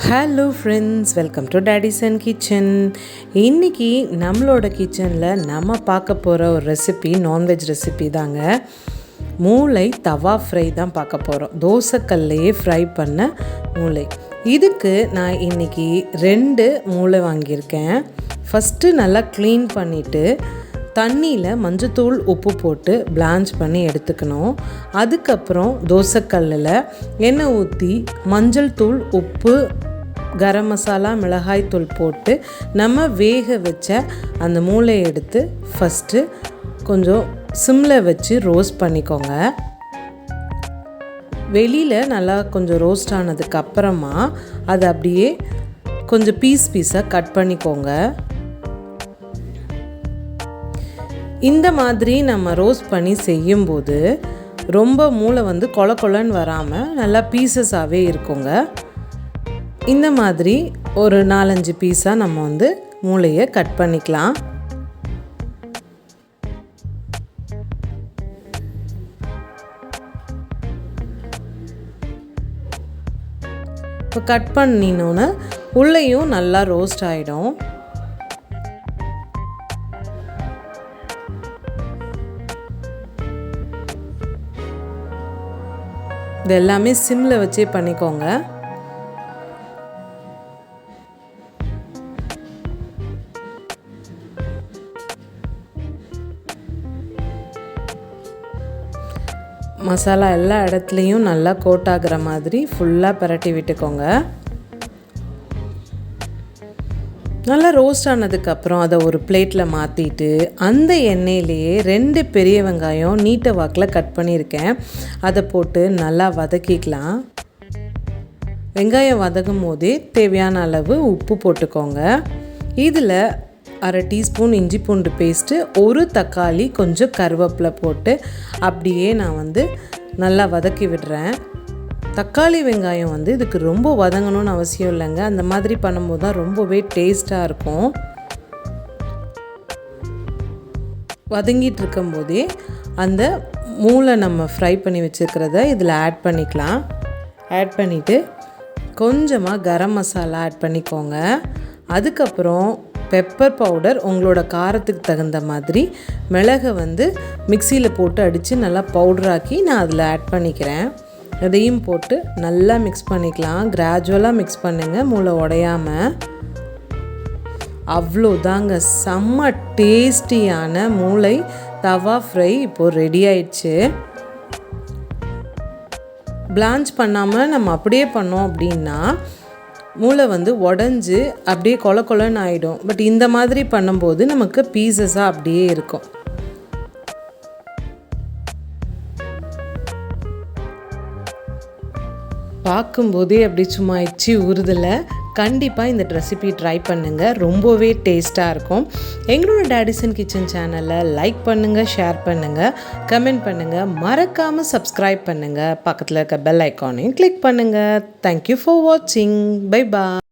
Hello friends, welcome to toadies and kitchen. இன்றைக்கி நம்மளோட கிச்சனில் நம்ம பார்க்க போகிற ஒரு ரெசிபி நான்வெஜ் ரெசிபி தாங்க. மூளை தவா ஃப்ரை தான் பார்க்க போகிறோம். தோசைக்கல்லையே ஃப்ரை பண்ண மூளை. இதுக்கு நான் இன்றைக்கி 2 மூளை வாங்கியிருக்கேன். ஃபஸ்ட்டு நல்லா க்ளீன் பண்ணிவிட்டு தண்ணியில் மஞ்சத்தூள் உப்பு போட்டு பிளான்ச் பண்ணி எடுத்துக்கணும். அதுக்கப்புறம் தோசைக்கல்லில் எண்ணெய் ஊற்றி மஞ்சள் தூள், உப்பு, கரம் மசாலா, மிளகாய் தூள் போட்டு நம்ம வேக வச்ச அந்த மூளையை எடுத்து ஃபஸ்ட்டு கொஞ்சம் சிம்மில் வச்சு ரோஸ்ட் பண்ணிக்கோங்க. வெளியில் நல்லா கொஞ்சம் ரோஸ்ட் ஆனதுக்கப்புறமா அதை அப்படியே கொஞ்சம் பீஸாக கட் பண்ணிக்கோங்க. இந்த மாதிரி நம்ம ரோஸ்ட் பண்ணி செய்யும்போது ரொம்ப மூளை கொல கொலன்னு வராமல் நல்லா பீசஸாகவே இருக்குங்க. இந்த மாதிரி ஒரு 4-5 பீஸாக நம்ம மூளையை கட் பண்ணிக்கலாம். இப்போ கட் பண்ணினோன்னு உள்ளேயும் நல்லா ரோஸ்ட் ஆகிடும். இது எல்லாமே சிம்மில் வச்சே பண்ணிக்கோங்க. மசாலா எல்லா இடத்துலையும் நல்லா கோட் ஆகிற மாதிரி ஃபுல்லாக பரட்டி விட்டுக்கோங்க. நல்லா ரோஸ்ட் ஆனதுக்கப்புறம் அதை ஒரு பிளேட்டில் மாற்றிட்டு அந்த எண்ணெயிலேயே 2 பெரிய வெங்காயம் நீட்ட வாக்கில் கட் பண்ணியிருக்கேன். அதை போட்டு நல்லா வதக்கிக்கலாம். வெங்காயம் வதக்கும் போதே தேவையான அளவு உப்பு போட்டுக்கோங்க. இதில் 1/2 டீஸ்பூன் இஞ்சி பூண்டு பேஸ்ட்டு, 1 தக்காளி, கொஞ்சம் கருவேப்பிலை போட்டு அப்படியே நான் நல்லா வதக்கி விடுறேன். தக்காளி வெங்காயம் இதுக்கு ரொம்ப வதங்கணும்னு அவசியம் இல்லைங்க. அந்த மாதிரி பண்ணும்போது தான் ரொம்பவே டேஸ்ட்டாக இருக்கும். வதங்கிட்டு இருக்கும்போதே அந்த மூளை நம்ம ஃப்ரை பண்ணி வச்சுருக்கிறத இதில் ஆட் பண்ணிக்கலாம். ஆட் பண்ணிவிட்டு கொஞ்சமாக கரம் மசாலா ஆட் பண்ணிக்கோங்க. அதுக்கப்புறம் பெப்பர் பவுடர் உங்களோட காரத்துக்கு தகுந்த மாதிரி, மிளகை மிக்சியில் போட்டு அடித்து நல்லா பவுடராக்கி நான் அதில் ஆட் பண்ணிக்கிறேன். அதையும் போட்டு நல்லா மிக்ஸ் பண்ணிக்கலாம். கிராஜுவலாக மிக்ஸ் பண்ணுங்கள், மூளை உடையாமல். அவ்வளோதாங்க, செம்ம டேஸ்டியான மூளை தவா ஃப்ரை இப்போது ரெடி ஆயிடுச்சு. பிளான்ச் பண்ணாமல் நம்ம அப்படியே பண்ணோம் அப்படின்னா மூளை உடஞ்சி அப்படியே கொல கொலன்னு ஆகிடும். பட் இந்த மாதிரி பண்ணும்போது நமக்கு பீசஸாக அப்படியே இருக்கும். பார்க்கும்போதே அப்படி சும்மா எச்சி ஊறுதில்ல. கண்டிப்பாக இந்த ரெசிபி ட்ரை பண்ணுங்கள், ரொம்பவே டேஸ்ட்டாக இருக்கும். எங்களோட டாடிஸ் அண்ட் கிச்சன் சேனலை லைக் பண்ணுங்கள், ஷேர் பண்ணுங்கள், கமெண்ட் பண்ணுங்கள், மறக்காமல் சப்ஸ்கிரைப் பண்ணுங்கள். பக்கத்தில் இருக்க பெல் ஐக்கானையும் கிளிக் பண்ணுங்கள். தேங்க்யூ ஃபார் வாட்சிங். Bye bye.